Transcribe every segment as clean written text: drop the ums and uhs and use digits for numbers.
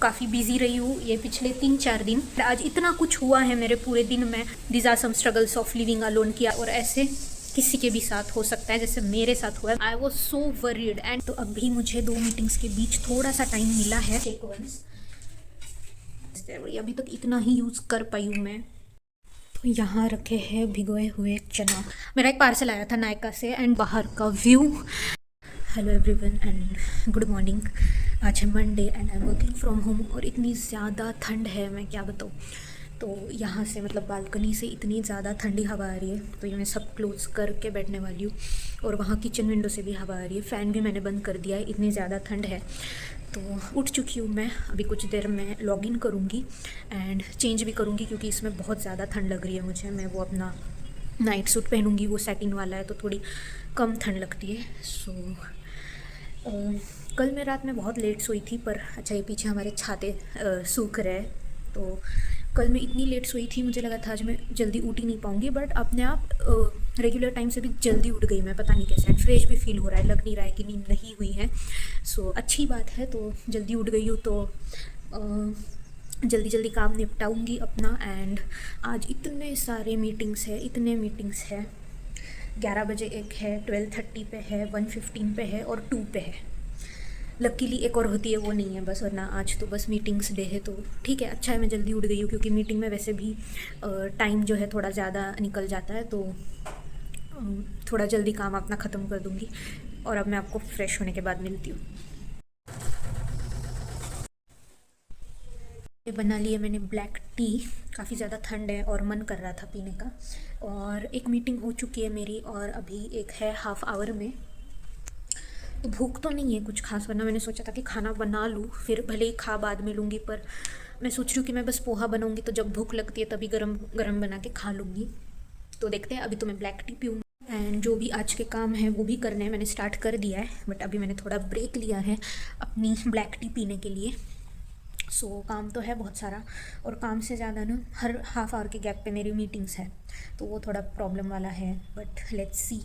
काफ़ी बिजी रही हूँ ये पिछले 3-4 दिन। आज इतना कुछ हुआ है मेरे पूरे दिन में। These are some struggles of living alone किया, और ऐसे किसी के भी साथ हो सकता है जैसे मेरे साथ हुआ है। I was so worried. And तो अभी मुझे 2 मीटिंग्स के बीच थोड़ा सा टाइम मिला है। अभी तक इतना ही यूज़ कर पाई हूँ मैं। तो यहाँ रखे हैं भिगोए हुए चना। मेरा एक पार्सल आया था नायका से। एंड बाहर का view. Hello everyone and good morning. आज है Monday and I am working from home, और इतनी ज़्यादा ठंड है मैं क्या बताऊँ। तो यहाँ से मतलब बालकनी से इतनी ज़्यादा ठंडी हवा आ रही है, तो ये मैं सब क्लोज करके बैठने वाली हूँ। और वहाँ किचन विंडो से भी हवा आ रही है, फ़ैन भी मैंने बंद कर दिया है, इतनी ज़्यादा ठंड है। तो उठ चुकी हूँ मैं। अभी कुछ देर में लॉग इन करूँगी एंड चेंज भी करूँगी, क्योंकि इसमें बहुत ज़्यादा ठंड लग रही है मुझे। मैं वो अपना नाइट सूट पहनूँगी, वो सैटिन वाला है, तो थोड़ी कम ठंड लगती है। सो कल मैं रात में बहुत लेट सोई थी, पर अच्छा ये पीछे हमारे छाते सूख रहे हैं। तो कल मैं इतनी लेट सोई थी, मुझे लगा था आज मैं जल्दी उठ ही नहीं पाऊँगी, बट अपने आप रेगुलर टाइम से भी जल्दी उठ गई मैं। पता नहीं कैसे, एंड फ्रेश भी फील हो रहा है, लग नहीं रहा है कि नींद नहीं हुई है। सो अच्छी बात है। तो जल्दी उठ गई हूँ, तो जल्दी जल्दी काम निपटाऊँगी अपना। एंड आज इतने सारे मीटिंग्स है 11 बजे एक है, 12:30 पे है, 1:15 पे है, और 2 पे है। लकीली एक और होती है, वो नहीं है बस, वरना आज तो बस मीटिंग्स डे है। तो ठीक है, अच्छा है मैं जल्दी उठ गई हूँ, क्योंकि मीटिंग में वैसे भी टाइम जो है थोड़ा ज़्यादा निकल जाता है। तो थोड़ा जल्दी काम अपना ख़त्म कर दूँगी, और अब मैं आपको फ्रेश होने के बाद मिलती हूँ। ये बना लिया मैंने ब्लैक टी। काफ़ी ज़्यादा ठंड है और मन कर रहा था पीने का। और एक मीटिंग हो चुकी है मेरी, और अभी एक है हाफ आवर में। तो भूख तो नहीं है कुछ खास, वरना मैंने सोचा था कि खाना बना लूँ, फिर भले ही खा बाद में लूँगी। पर मैं सोच रही हूँ कि मैं बस पोहा बनाऊँगी, तो जब भूख लगती है तभी गरम गरम बना के खा लूँगी। तो देखते हैं। अभी तो मैं ब्लैक टी पीऊँगी, एंड जो भी आज के काम हैं वो भी करने हैं। मैंने स्टार्ट कर दिया है, बट अभी मैंने थोड़ा ब्रेक लिया है अपनी ब्लैक टी पीने के लिए। सो काम तो है बहुत सारा, और काम से ज़्यादा ना हर हाफ आवर के गैप पे मेरी मीटिंग्स है, तो वो थोड़ा प्रॉब्लम वाला है। But let's see.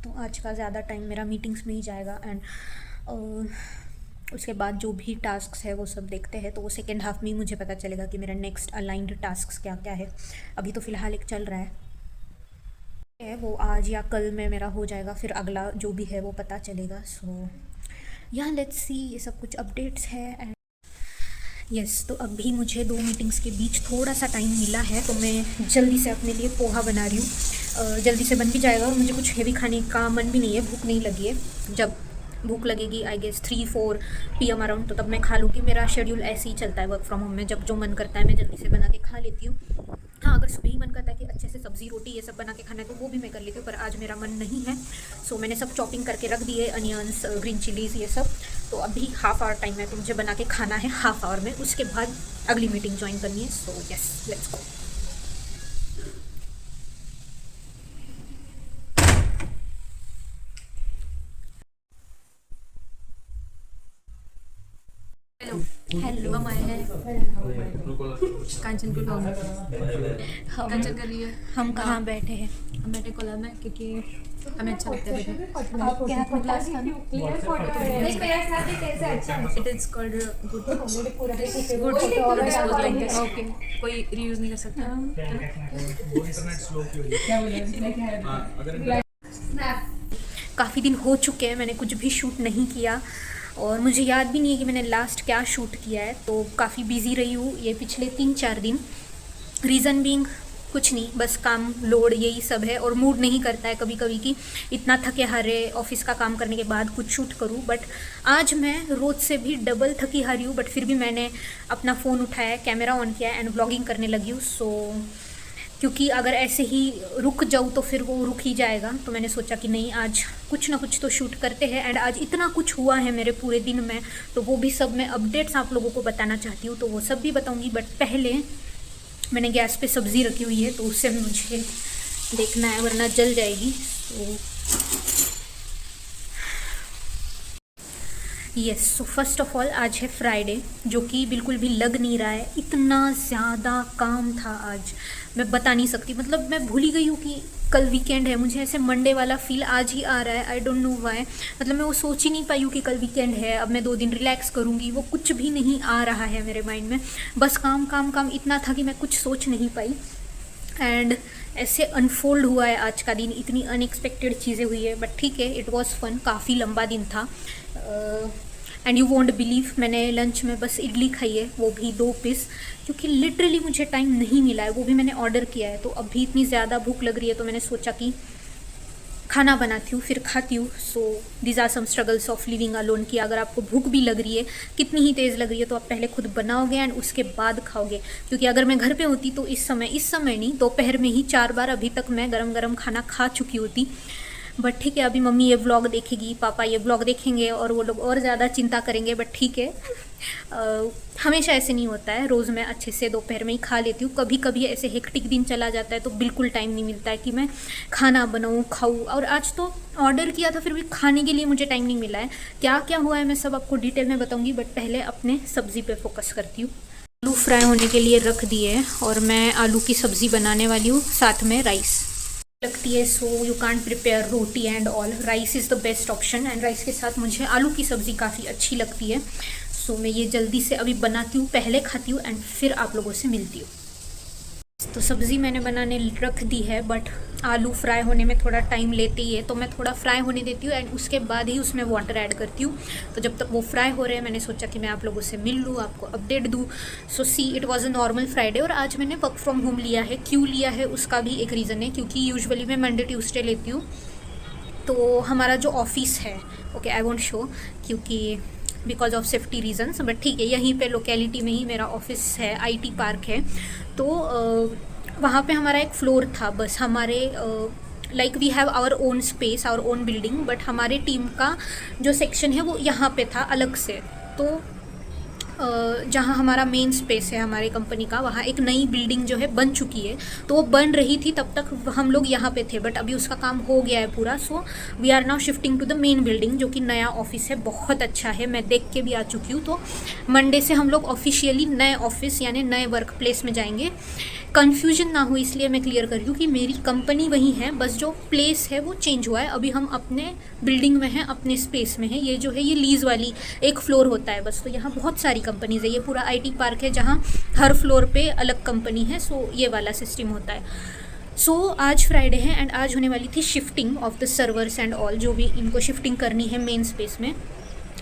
तो आज का ज़्यादा टाइम मेरा मीटिंग्स में ही जाएगा। एंड उसके बाद जो भी टास्क्स है वो सब देखते हैं, तो वो सेकेंड हाफ में ही मुझे पता चलेगा कि मेरा नेक्स्ट अलाइंड टास्क्स क्या क्या है। अभी तो फ़िलहाल एक चल रहा है, वो आज या कल में मेरा हो जाएगा, फिर अगला जो भी है वो पता चलेगा। सो यहाँ लेट्स सी, ये सब कुछ अपडेट्स है। यस, तो अभी मुझे 2 मीटिंग्स के बीच थोड़ा सा टाइम मिला है, तो मैं जल्दी से अपने लिए पोहा बना रही हूँ। जल्दी से बन भी जाएगा, और मुझे कुछ हेवी खाने का मन भी नहीं है, भूख नहीं लगी है। जब भूख लगेगी आई गेस 3-4 PM अराउंड, तो तब मैं खा लूँगी। मेरा शेड्यूल ऐसे ही चलता है वर्क फ्रॉम होम में, जब जो मन करता है मैं जल्दी से बना के खा लेती हूँ। हाँ, अगर सुबह ही मन करता है कि अच्छे से सब्ज़ी रोटी ये सब बना के खाना है, तो वो भी मैं कर लेती हूँ, पर आज मेरा मन नहीं है। सो मैंने सब चॉपिंग करके रख दिए, अनियंस, ग्रीन चिलीज़, ये सब। तो अभी हाफ आवर टाइम है, तो मुझे बना के खाना है हाफ आवर में, उसके बाद अगली मीटिंग ज्वाइन करनी है। So yes, let's go. Hello, हम आए हैं कांचन को लॉन्ग। कांचन कर रही है। हम कहाँ बैठे हैं? हम बैठे कोला में, क्योंकि हमें अच्छा लगता है बैठे। आपके हाथ में ग्लास था ना? It is called good good dispose like this. Okay, कोई रीयूज नहीं कर सकता। इंटरनेट स्लो क्यों है? काफ़ी दिन हो चुके हैं, मैंने कुछ भी शूट नहीं किया, और मुझे याद भी नहीं है कि मैंने लास्ट क्या शूट किया है। तो काफ़ी बिजी रही हूँ ये पिछले 3-4 दिन। रीज़न बीइंग कुछ नहीं, बस काम लोड यही सब है, और मूड नहीं करता है कभी कभी कि इतना थके हारे ऑफिस का काम करने के बाद कुछ शूट करूँ। बट आज मैं रोज़ से भी डबल थकी हारी हूँ, बट फिर भी मैंने अपना फ़ोन उठाया, कैमरा ऑन किया एंड व्लॉगिंग करने लगी हूँ। सो क्योंकि अगर ऐसे ही रुक जाऊँ तो फिर वो रुक ही जाएगा, तो मैंने सोचा कि नहीं, आज कुछ ना कुछ तो शूट करते हैं। एंड आज इतना कुछ हुआ है मेरे पूरे दिन में, तो वो भी सब मैं अपडेट्स आप लोगों को बताना चाहती हूँ, तो वो सब भी बताऊँगी। बट पहले मैंने गैस पे सब्ज़ी रखी हुई है, तो उससे मुझे देखना है, वरना जल जाएगी। तो yes, so first of all आज है फ्राइडे, जो कि बिल्कुल भी लग नहीं रहा है। इतना ज़्यादा काम था आज, मैं बता नहीं सकती। मतलब मैं भूल ही गई हूँ कि कल वीकेंड है। मुझे ऐसे मंडे वाला फील आज ही आ रहा है, आई डोंट नो व्हाई। मतलब मैं वो सोच ही नहीं पाई हूँ कि कल वीकेंड है, अब मैं 2 दिन रिलैक्स करूँगी, वो कुछ भी नहीं आ रहा है मेरे माइंड में। बस काम काम काम इतना था कि मैं कुछ सोच नहीं पाई। एंड ऐसे अनफोल्ड हुआ है आज का दिन, इतनी अनएक्सपेक्टेड चीज़ें हुई है, बट ठीक है, इट वॉज फन। काफ़ी लंबा दिन था। एंड यू वोंट बिलीव, मैंने लंच में बस इडली खाई है, वो भी 2 पीस, क्योंकि लिटरली मुझे टाइम नहीं मिला है। वो भी मैंने ऑर्डर किया है, तो अभी इतनी ज़्यादा भूख लग रही है, तो मैंने सोचा कि खाना बनाती हूँ फिर खाती हूँ। So these are some struggles of living alone, कि अगर आपको भूख भी लग रही है, कितनी ही तेज़ लग रही है, तो आप पहले खुद बनाओगे एंड उसके बाद खाओगे। क्योंकि अगर मैं घर पे होती तो इस समय नहीं, दोपहर में ही 4 बार अभी तक मैं गरम गरम खाना खा चुकी होती। बट ठीक है, अभी मम्मी ये व्लॉग देखेगी, पापा ये व्लॉग देखेंगे और वो लोग और ज़्यादा चिंता करेंगे। बट ठीक है, हमेशा ऐसे नहीं होता है। रोज़ मैं अच्छे से दोपहर में ही खा लेती हूँ। कभी कभी ऐसे हेक्टिक दिन चला जाता है तो बिल्कुल टाइम नहीं मिलता है कि मैं खाना बनाऊँ, खाऊँ। और आज तो ऑर्डर किया था, फिर भी खाने के लिए मुझे टाइम नहीं मिला है। क्या क्या हुआ है मैं सब आपको डिटेल में बताऊँगी, बट पहले अपने सब्ज़ी पे फोकस करती हूँ। आलू फ्राई होने के लिए रख दिए और मैं आलू की सब्ज़ी बनाने वाली हूँ, साथ में राइस लगती है। So you can't prepare roti and all, rice is the best option. And rice के साथ मुझे आलू की सब्ज़ी काफ़ी अच्छी लगती है। सो मैं ये जल्दी से अभी बनाती हूँ, पहले खाती हूँ एंड फिर आप लोगों से मिलती हूँ। तो सब्ज़ी मैंने बनाने रख दी है, बट आलू फ्राई होने में थोड़ा टाइम लेते ही है, तो मैं थोड़ा फ्राई होने देती हूँ एंड उसके बाद ही उसमें वाटर ऐड करती हूँ। तो जब तक वो फ्राई हो रहे हैं, मैंने सोचा कि मैं आप लोगों से मिल लूँ, आपको अपडेट दूँ। So see, it was a normal Friday. और आज मैंने वर्क फ्रॉम होम लिया है। क्यों लिया है उसका भी एक रीज़न है, क्योंकि यूजुअली मैं मंडे ट्यूसडे लेती हूँ। तो हमारा जो ऑफिस है, ओके आई वोंट शो, क्योंकि because of safety reasons, but ठीक है, यहीं पे लोकेलिटी में ही मेरा ऑफिस है, IT पार्क है। तो वहाँ पे हमारा एक फ्लोर था, बस हमारे like we have our own space, our own building, but हमारे टीम का जो सेक्शन है वो यहाँ पे था अलग से। तो जहाँ हमारा मेन स्पेस है हमारे कंपनी का, वहाँ एक नई बिल्डिंग जो है बन चुकी है। तो वो बन रही थी, तब तक हम लोग यहाँ पे थे, बट अभी उसका काम हो गया है पूरा। So we are now shifting to the main building, जो कि नया ऑफिस है, बहुत अच्छा है, मैं देख के भी आ चुकी हूँ। तो मंडे से हम लोग ऑफिशियली नए ऑफिस यानी नए वर्क प्लेस में जाएंगे। कन्फ्यूजन ना हो इसलिए मैं क्लियर कर रही हूँ कि मेरी कंपनी वही है, बस जो प्लेस है वो चेंज हुआ है। अभी हम अपने बिल्डिंग में हैं, अपने स्पेस में हैं। ये जो है ये लीज़ वाली एक फ्लोर होता है बस। तो यहाँ बहुत सारी कंपनीज़ है, ये पूरा IT पार्क है जहाँ हर फ्लोर पे अलग कंपनी है। सो ये वाला सिस्टम होता है। सो आज फ्राइडे है एंड आज होने वाली थी shifting of the servers and all, जो भी इनको शिफ्टिंग करनी है मेन स्पेस में।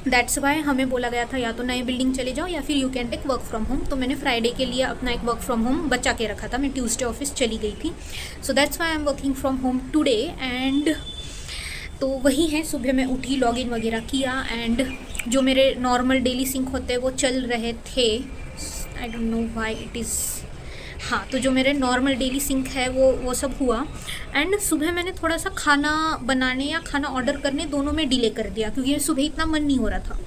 दैट्स वाई हमें बोला गया था या तो नए बिल्डिंग चले जाओ या फिर you can take work from home. तो मैंने फ्राइडे के लिए अपना एक वर्क फ्रॉम होम बचा के रखा था, मैं ट्यूसडे ऑफिस चली गई थी। So that's why I am working from home today. And तो वही है, सुबह मैं उठी, लॉगिन वगैरह किया एंड जो मेरे नॉर्मल डेली सिंक होते हैं वो चल रहे थे। आई don't know why it is, हाँ, तो जो मेरे नॉर्मल डेली सिंक है वो सब हुआ। एंड सुबह मैंने थोड़ा सा खाना बनाने या खाना ऑर्डर करने दोनों में डिले कर दिया, क्योंकि सुबह इतना मन नहीं हो रहा था।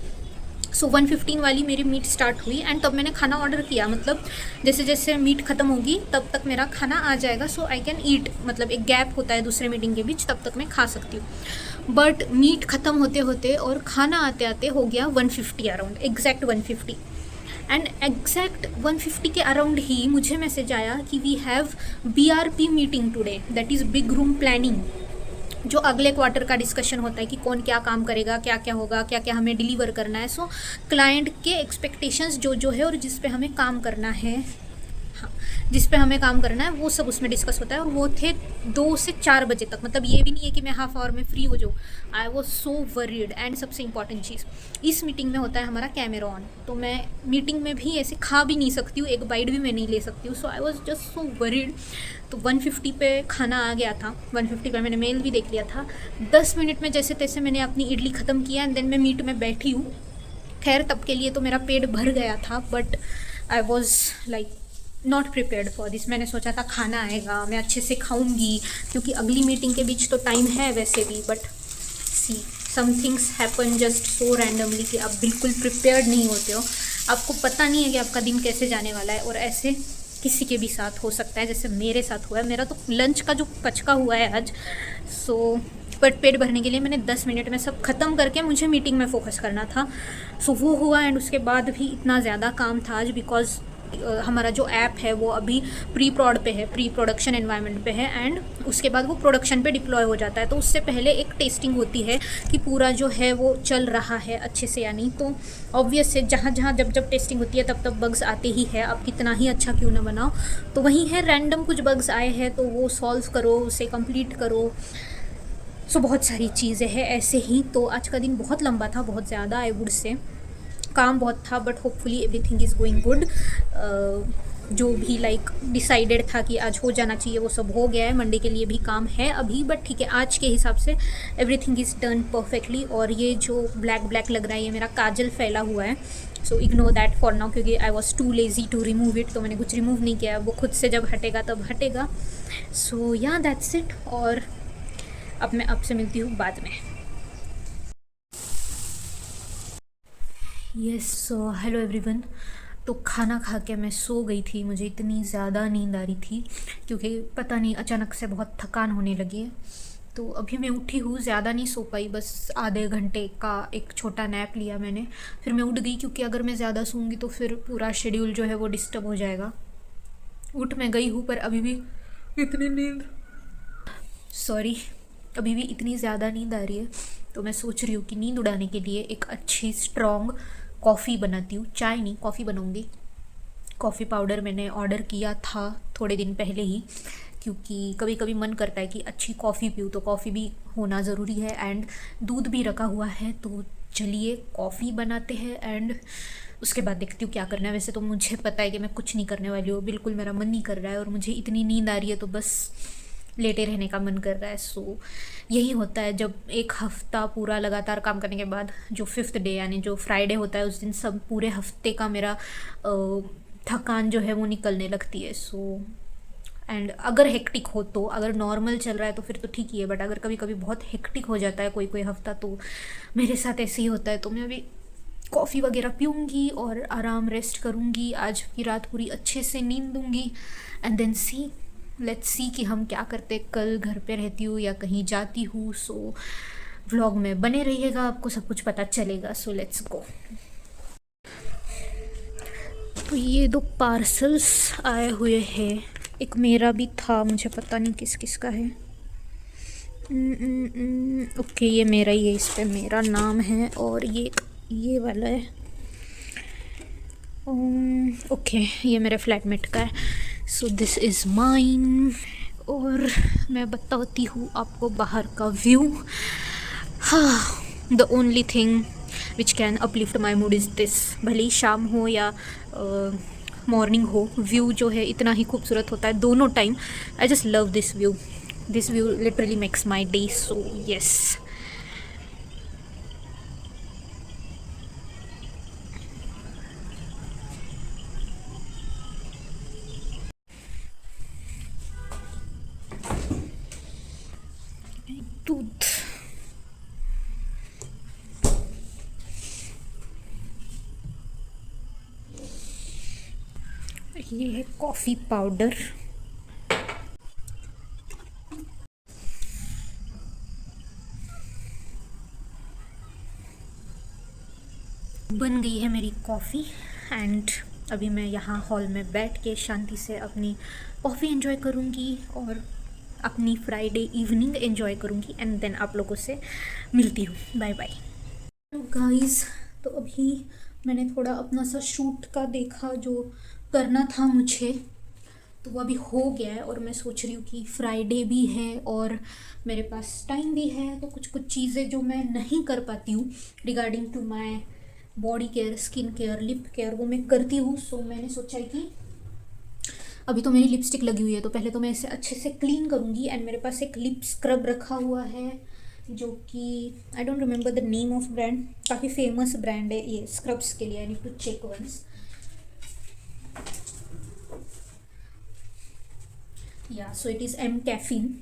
सो 1:15 वाली मेरी मीट स्टार्ट हुई एंड तब मैंने खाना ऑर्डर किया। मतलब जैसे जैसे मीट ख़त्म होगी तब तक मेरा खाना आ जाएगा, सो आई कैन ईट। मतलब एक गैप होता है दूसरे मीटिंग के बीच, तब तक मैं खा सकती हूँ। बट मीट ख़त्म होते होते और खाना आते आते हो गया 150 अराउंड, एग्जैक्ट 150। एंड एग्जैक्ट 150 के अराउंड ही मुझे मैसेज आया कि we have BRP meeting today, that is big room planning, जो अगले क्वार्टर का डिस्कशन होता है कि कौन क्या काम करेगा, क्या क्या होगा, क्या क्या हमें डिलीवर करना है। सो क्लाइंट के एक्सपेक्टेशंस जो है और जिस पे हमें काम करना है, हाँ, जिस पे हमें काम करना है वो सब उसमें डिस्कस होता है। और वो थे 2 से 4 बजे तक। मतलब ये भी नहीं है कि मैं हाफ आवर में फ्री हो जाऊँ। I was so worried. And सबसे इंपॉर्टेंट चीज़, इस मीटिंग में होता है हमारा कैमरा ऑन, तो मैं मीटिंग में भी ऐसे खा भी नहीं सकती हूँ, एक बाइट भी मैं नहीं ले सकती हूँ। So I was just so worried. तो 150 पे खाना आ गया था, 150 पे मैंने मेल भी देख लिया था। 10 मिनट में जैसे तैसे मैंने अपनी इडली ख़त्म किया एंड देन मैं मीट में बैठी हूँ। खैर तब के लिए तो मेरा पेट भर गया था, but I was like not prepared for this. मैंने सोचा था खाना आएगा, मैं अच्छे से खाऊंगी, क्योंकि अगली मीटिंग के बीच तो टाइम है वैसे भी। But see, some things happen just so randomly कि आप बिल्कुल प्रिपेयर्ड नहीं होते हो। आपको पता नहीं है कि आपका दिन कैसे जाने वाला है, और ऐसे किसी के भी साथ हो सकता है जैसे मेरे साथ हुआ है। मेरा तो लंच का जो पचका हुआ है आज, सो बट पेट भरने के लिए मैंने 10 मिनट में सब ख़त्म करके मुझे मीटिंग में फ़ोकस करना था। सो वो हुआ एंड उसके बाद भी इतना ज़्यादा काम था आज बिकॉज हमारा जो ऐप है वो अभी प्री प्रॉड पे है, प्री प्रोडक्शन एनवायरनमेंट पे है एंड उसके बाद वो प्रोडक्शन पे डिप्लॉय हो जाता है। तो उससे पहले एक टेस्टिंग होती है कि पूरा जो है वो चल रहा है अच्छे से या नहीं। तो ऑब्वियस है जहाँ जहाँ जब जब टेस्टिंग होती है तब तब बग्स आते ही है, आप कितना ही अच्छा क्यों ना बनाओ। तो वहीं है रैंडम कुछ बग्स आए हैं तो वो सॉल्व करो, उसे कंप्लीट करो। सो बहुत सारी चीज़ें हैं ऐसे ही। तो आज का दिन बहुत लंबा था, बहुत ज़्यादा आई वुड से, काम बहुत था but hopefully everything is going good. जो भी लाइक डिसाइडेड था कि आज हो जाना चाहिए वो सब हो गया है। मंडे के लिए भी काम है अभी बट ठीक है, आज के हिसाब से एवरीथिंग इज़ डन परफेक्टली। और ये जो ब्लैक ब्लैक लग रहा है ये मेरा काजल फैला हुआ है, so ignore that for now क्योंकि I was too lazy to remove it. तो मैंने कुछ रिमूव नहीं किया, वो खुद से जब हटेगा तब हटेगा। सो या दैट्स इट। और अब मैं आपसे मिलती हूँ बाद में। Yes hello everyone. तो खाना खा के मैं सो गई थी, मुझे इतनी ज़्यादा नींद आ रही थी क्योंकि पता नहीं अचानक से बहुत थकान होने लगी है। तो अभी मैं उठी हूँ, ज़्यादा नहीं सो पाई, बस आधे घंटे का एक छोटा नैप लिया मैंने, फिर मैं उठ गई क्योंकि अगर मैं ज़्यादा सोऊंगी तो फिर पूरा शेड्यूल जो है वो डिस्टर्ब हो जाएगा। उठ मैं गई हूँ पर अभी भी इतनी नींद अभी भी इतनी ज़्यादा नींद आ रही है। तो मैं सोच रही हूँ कि नींद उड़ाने के लिए एक अच्छी स्ट्रॉन्ग कॉफ़ी बनाती हूँ। चाय नहीं, कॉफ़ी बनाऊँगी। कॉफ़ी पाउडर मैंने ऑर्डर किया था थोड़े दिन पहले ही क्योंकि कभी कभी मन करता है कि अच्छी कॉफ़ी पीऊँ, तो कॉफ़ी भी होना ज़रूरी है एंड दूध भी रखा हुआ है। तो चलिए कॉफ़ी बनाते हैं एंड उसके बाद देखती हूँ क्या करना है। वैसे तो मुझे पता है कि मैं कुछ नहीं करने वाली हूँ, बिल्कुल मेरा मन नहीं कर रहा है और मुझे इतनी नींद आ रही है तो बस लेटे रहने का मन कर रहा है। सो यही होता है जब एक हफ़्ता पूरा लगातार काम करने के बाद जो 5th डे यानी जो फ्राइडे होता है उस दिन सब पूरे हफ्ते का मेरा थकान जो है वो निकलने लगती है। सो एंड अगर हेक्टिक हो तो, अगर नॉर्मल चल रहा है तो फिर तो ठीक ही है, बट अगर कभी कभी बहुत हेक्टिक हो जाता है कोई कोई हफ्ता तो मेरे साथ ऐसे ही होता है। तो मैं अभी कॉफ़ी वगैरह पीऊँगी और आराम रेस्ट करूँगी, आज की रात पूरी अच्छे से नींद दूँगी एंड देन लेट्स सी कि हम क्या करते। कल घर पे रहती हूँ या कहीं जाती हूँ। सो व्लॉग में बने रहिएगा, आपको सब कुछ पता चलेगा। सो लेट्स गो। तो ये 2 पार्सल्स आए हुए हैं, एक मेरा भी था, मुझे पता नहीं किस किस का है। ओके ये मेरा ही है, इस पर मेरा नाम है और ये वाला है ओके ये मेरे फ्लैटमेट का है। So this is mine. और मैं बताती हूँ आपको बाहर का व्यू। हाँ, the only thing which can uplift my mood is this. भले ही शाम हो या मॉर्निंग हो, व्यू जो है इतना ही खूबसूरत होता है दोनों time. I just love this view literally makes my day. So yes. दूध ये है कॉफ़ी पाउडर। बन गई है मेरी कॉफ़ी एंड अभी मैं यहाँ हॉल में बैठ के शांति से अपनी कॉफ़ी एंजॉय करूँगी और अपनी फ्राइडे इवनिंग एंजॉय करूँगी एंड देन आप लोगों से मिलती हूँ। Bye bye. तो गाइस, तो अभी मैंने थोड़ा अपना सा शूट का देखा जो करना था मुझे, तो वो अभी हो गया है और मैं सोच रही हूँ कि फ्राइडे भी है और मेरे पास टाइम भी है, तो कुछ कुछ चीज़ें जो मैं नहीं कर पाती हूँ regarding to my body care, skin care, lip care, वो मैं करती हूँ। सो मैंने सोचा है कि अभी तो मेरी लिपस्टिक लगी हुई है तो पहले तो मैं इसे अच्छे से क्लीन करूँगी एंड मेरे पास एक लिप स्क्रब रखा हुआ है जो कि I don't remember the name of brand, काफ़ी फेमस ब्रांड है ये स्क्रब्स के लिए। I need to check once. Yeah so it is mCaffeine.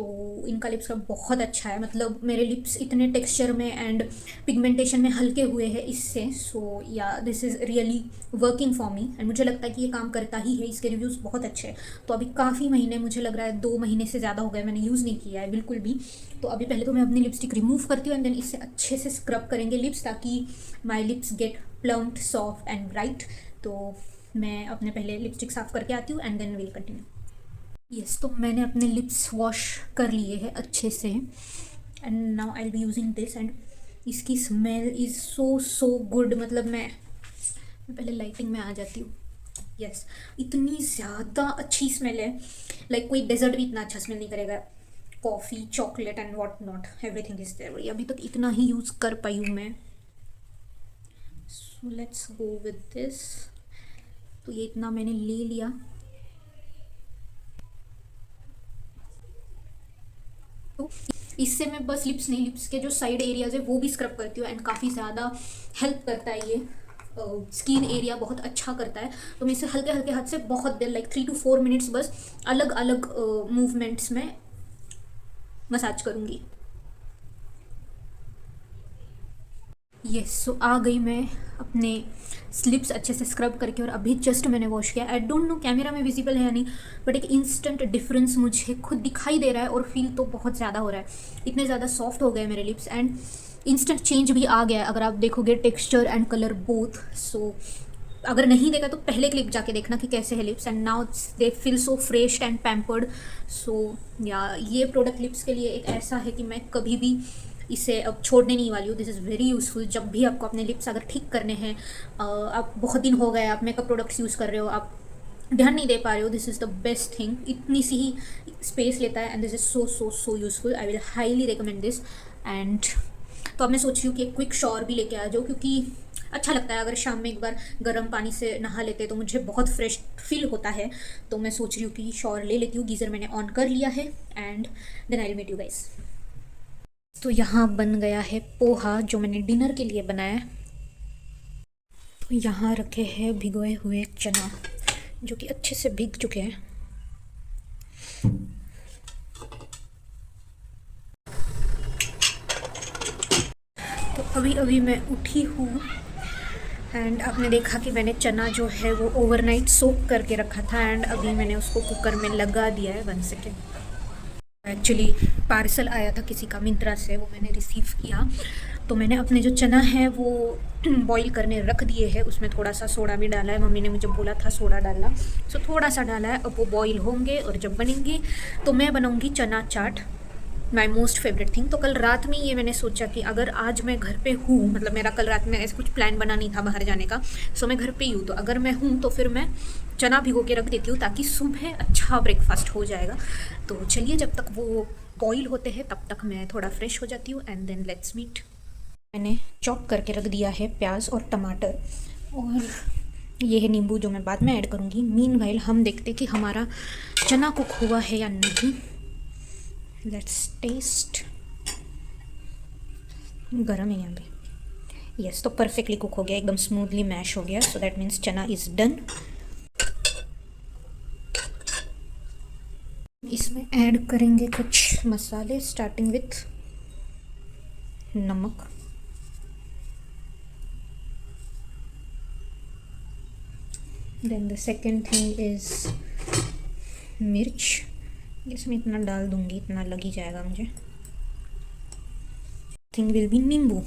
तो इनका लिप स्क्रब बहुत अच्छा है, मतलब मेरे लिप्स इतने टेक्सचर में एंड पिगमेंटेशन में हल्के हुए हैं इससे। सो या this is really working for me and मुझे लगता है कि ये काम करता ही है। इसके रिव्यूज़ बहुत अच्छे हैं। तो अभी काफ़ी महीने, मुझे लग रहा है 2 महीने से ज़्यादा हो गए मैंने यूज़ नहीं किया है बिल्कुल भी। तो अभी पहले तो मैं अपनी लिपस्टिक रिमूव करती हूँ एंड देन इससे अच्छे से स्क्रब करेंगे लिप्स, ताकि my lips get plumped, soft and bright. तो मैं अपने पहले लिपस्टिक साफ़ करके आती हूँ and then will continue. Yes, तो मैंने अपने लिप्स वॉश कर लिए हैं अच्छे से and now I will be using this and इसकी स्मेल इज़ सो गुड। मतलब मैं पहले लाइटिंग में आ जाती हूँ। यस, इतनी ज़्यादा अच्छी स्मेल है, लाइक कोई डेजर्ट भी इतना अच्छा स्मेल नहीं करेगा। Coffee, chocolate and what not, everything is there. अभी तक इतना ही यूज़ कर पाई हूँ मैं। So let's go with this. तो ये इतना मैंने ले लिया। तो इससे मैं बस लिप्स नहीं, लिप्स के जो साइड एरियाज है वो भी स्क्रब करती हूँ एंड काफ़ी ज़्यादा हेल्प करता है ये। स्किन एरिया बहुत अच्छा करता है। तो मैं इसे हल्के हल्के हाथ से बहुत देर, लाइक 3 to 4 मिनट्स बस अलग अलग मूवमेंट्स में मसाज करूँगी। यस, सो आ गई मैं अपने लिप्स अच्छे से स्क्रब करके और अभी जस्ट मैंने वॉश किया। आई डोंट नो कैमरा में विजिबल है या नहीं, बट एक इंस्टेंट डिफरेंस मुझे खुद दिखाई दे रहा है और फील तो बहुत ज़्यादा हो रहा है। इतने ज़्यादा सॉफ्ट हो गए मेरे लिप्स एंड इंस्टेंट चेंज भी आ गया है। अगर आप देखोगे टेक्सचर एंड कलर बोथ। सो अगर नहीं देखा तो पहले क्लिप जाके देखना कि कैसे है lips and now they feel so fresh and pampered. So yeah ये प्रोडक्ट लिप्स के लिए एक ऐसा है कि मैं कभी भी इसे अब छोड़ने नहीं वाली हूँ। This is very useful. जब भी आपको अपने लिप्स अगर ठीक करने हैं, आप बहुत दिन हो गए आप मेकअप प्रोडक्ट्स यूज़ कर रहे हो, आप ध्यान नहीं दे पा रहे हो, this is the best thing. इतनी सी ही स्पेस लेता है and this is so useful. I will highly recommend this. And तो अब मैं सोच रही हूँ कि एक क्विक शॉवर भी लेके आ जाऊँ, क्योंकि अच्छा लगता है अगर शाम में एक बार गर्म पानी से नहा लेते तो मुझे बहुत फ्रेश फील होता है। तो मैं सोच रही हूँ कि शॉवर ले लेती हूँ। गीज़र मैंने ऑन कर लिया है and then I will meet you guys. तो यहाँ बन गया है पोहा जो मैंने डिनर के लिए बनाया है। तो यहाँ रखे हैं भिगोए हुए चना जो कि अच्छे से भीग चुके हैं। तो अभी अभी मैं उठी हूँ एंड आपने देखा कि मैंने चना जो है वो ओवरनाइट सोक करके रखा था एंड अभी मैंने उसको कुकर में लगा दिया है। 1 सेकेंड। एक्चुअली पार्सल आया था किसी का मिंत्रा से, वो मैंने रिसीव किया। तो मैंने अपने जो चना है वो बॉईल करने रख दिए हैं। उसमें थोड़ा सा सोडा भी डाला है, मम्मी ने मुझे बोला था सोडा डालना, सो थोड़ा सा डाला है। अब वो बॉईल होंगे और जब बनेंगे तो मैं बनाऊंगी चना चाट, माई मोस्ट फेवरेट थिंग। तो कल रात में ये मैंने सोचा कि अगर आज मैं घर पे हूँ, मतलब मेरा कल रात में ऐसा कुछ प्लान बना नहीं था बाहर जाने का, सो मैं घर पे ही हूँ, तो अगर मैं हूँ तो फिर मैं चना भिगो के रख देती हूँ ताकि सुबह अच्छा ब्रेकफास्ट हो जाएगा। तो चलिए जब तक वो बॉईल होते हैं तब तक मैं थोड़ा फ्रेश हो जाती हूँ एंड देन लेट्स मीट। मैंने चॉप करके रख दिया है प्याज और टमाटर और ये है नींबू जो मैं बाद में ऐड करूँगी। मीनवाइल हम देखते कि हमारा चना कुक हुआ है या नहीं। Let's test. गरम है यहाँ पे। यस, तो परफेक्टली कुक हो गया, एकदम स्मूथली मैश हो गया। So that means chana is done. इसमें ऐड करेंगे कुछ मसाले starting with namak, then the second thing is mirch. इसमें इतना डाल दूंगी, इतना लग ही जाएगा मुझे। थिंग विल बी नींबू,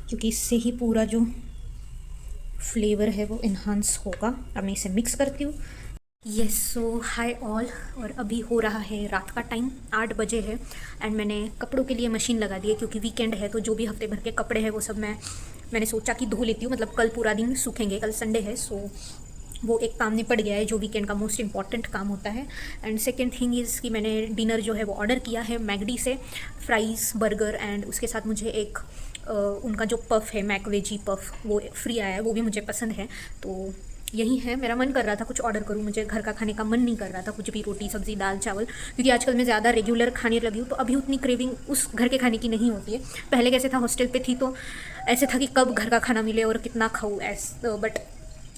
क्योंकि इससे ही पूरा जो फ्लेवर है वो इन्हांस होगा। अब मैं इसे मिक्स करती हूँ। यस, सो हाय ऑल, और अभी हो रहा है रात का टाइम, 8 बजे है एंड मैंने कपड़ों के लिए मशीन लगा दी है क्योंकि वीकेंड है। तो जो भी हफ्ते भर के कपड़े हैं वो सब मैंने सोचा कि धो लेती हूँ, मतलब कल पूरा दिन सूखेंगे, कल संडे है। सो वो एक काम निपट गया है जो वीकेंड का मोस्ट इंपॉर्टेंट काम होता है। एंड सेकेंड थिंग इज़ कि मैंने डिनर जो है वो ऑर्डर किया है मैकडी से, फ्राइज़, बर्गर एंड उसके साथ मुझे एक उनका जो पफ है मैक वेजी पफ वो फ्री आया है, वो भी मुझे पसंद है। तो यही है, मेरा मन कर रहा था कुछ ऑर्डर करूँ, मुझे घर का खाने का मन नहीं कर रहा था, कुछ भी रोटी सब्ज़ी दाल चावल, क्योंकि आजकल मैं ज़्यादा रेगुलर खाने लगी हूँ तो अभी उतनी क्रेविंग उस घर के खाने की नहीं होती है। पहले कैसे था, हॉस्टल पे थी तो ऐसे था कि कब घर का खाना मिले और कितना खाऊँ बट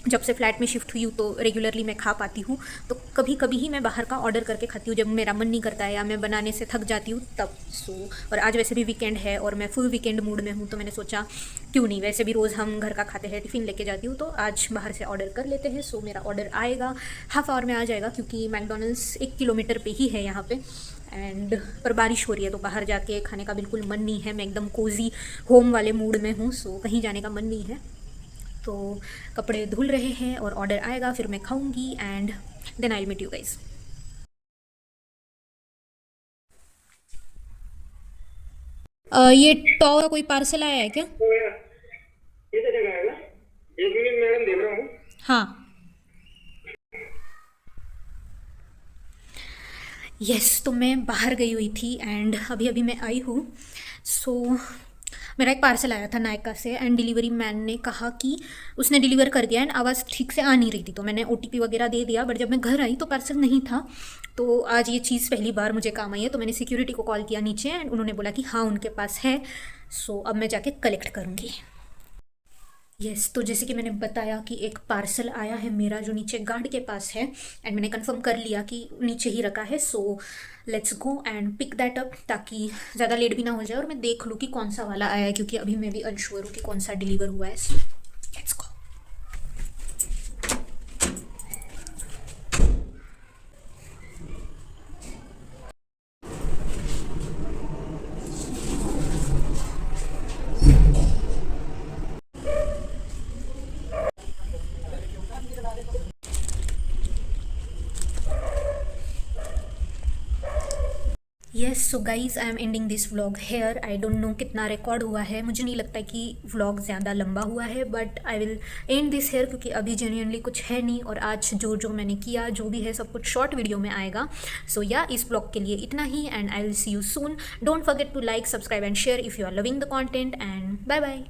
जब से फ्लैट में शिफ्ट हुई हूँ तो रेगुलरली मैं खा पाती हूँ, तो कभी कभी ही मैं बाहर का ऑर्डर करके खाती हूँ जब मेरा मन नहीं करता है या मैं बनाने से थक जाती हूँ तब। और आज वैसे भी वीकेंड है और मैं फुल वीकेंड मूड में हूँ, तो मैंने सोचा क्यों नहीं, वैसे भी रोज़ हम घर का खाते हैं, टिफ़िन लेके जाती हूँ, तो आज बाहर से ऑर्डर कर लेते हैं। मेरा ऑर्डर आएगा हाफ आवर में आ जाएगा, क्योंकि मैकडोनल्ड्स 1 किलोमीटर पे ही है यहाँ पे। एंड पर बारिश हो रही है तो बाहर जाके खाने का बिल्कुल मन नहीं है, मैं एकदम कोज़ी होम वाले मूड में हूँ, कहीं जाने का मन नहीं है। तो कपड़े धुल रहे हैं और ऑर्डर आएगा, फिर मैं खाऊंगी and then I will meet you guys. ये टॉ का कोई पार्सल आया है क्या? तो यार ये तो जगह आएगा, 1 मिनट मैडम देख रहा हूँ। हाँ यस, तो मैं बाहर गई हुई थी एंड अभी अभी मैं आई हूँ। मेरा एक पार्सल आया था नायका से एंड डिलीवरी मैन ने कहा कि उसने डिलीवर कर दिया एंड आवाज़ ठीक से आ नहीं रही थी, तो मैंने OTP वगैरह दे दिया, बट जब मैं घर आई तो पार्सल नहीं था। तो आज ये चीज़ पहली बार मुझे काम आई है, तो मैंने सिक्योरिटी को कॉल किया नीचे एंड उन्होंने बोला कि हाँ उनके पास है। अब मैं जाके कलेक्ट करूँगी। यस, तो जैसे कि मैंने बताया कि एक पार्सल आया है मेरा जो नीचे गार्ड के पास है एंड मैंने कंफर्म कर लिया कि नीचे ही रखा है। Let's go and pick that up, ताकि ज़्यादा लेट भी ना हो जाए और मैं देख लूँ कि कौन सा वाला आया है, क्योंकि अभी मैं भी अनश्योर हूँ कि कौन सा डिलीवर हुआ है। Let's go. Yes, so guys I am ending this vlog here. I don't know कितना रिकॉर्ड हुआ है, मुझे नहीं लगता कि व्लॉग ज़्यादा लंबा हुआ है, but I will end this here क्योंकि अभी जेन्युइनली कुछ है नहीं और आज जो मैंने किया जो भी है सब कुछ शॉर्ट वीडियो में आएगा। इस व्लॉग के लिए इतना ही and I will see you soon. Don't forget to like, subscribe and share if you are loving the content and bye bye.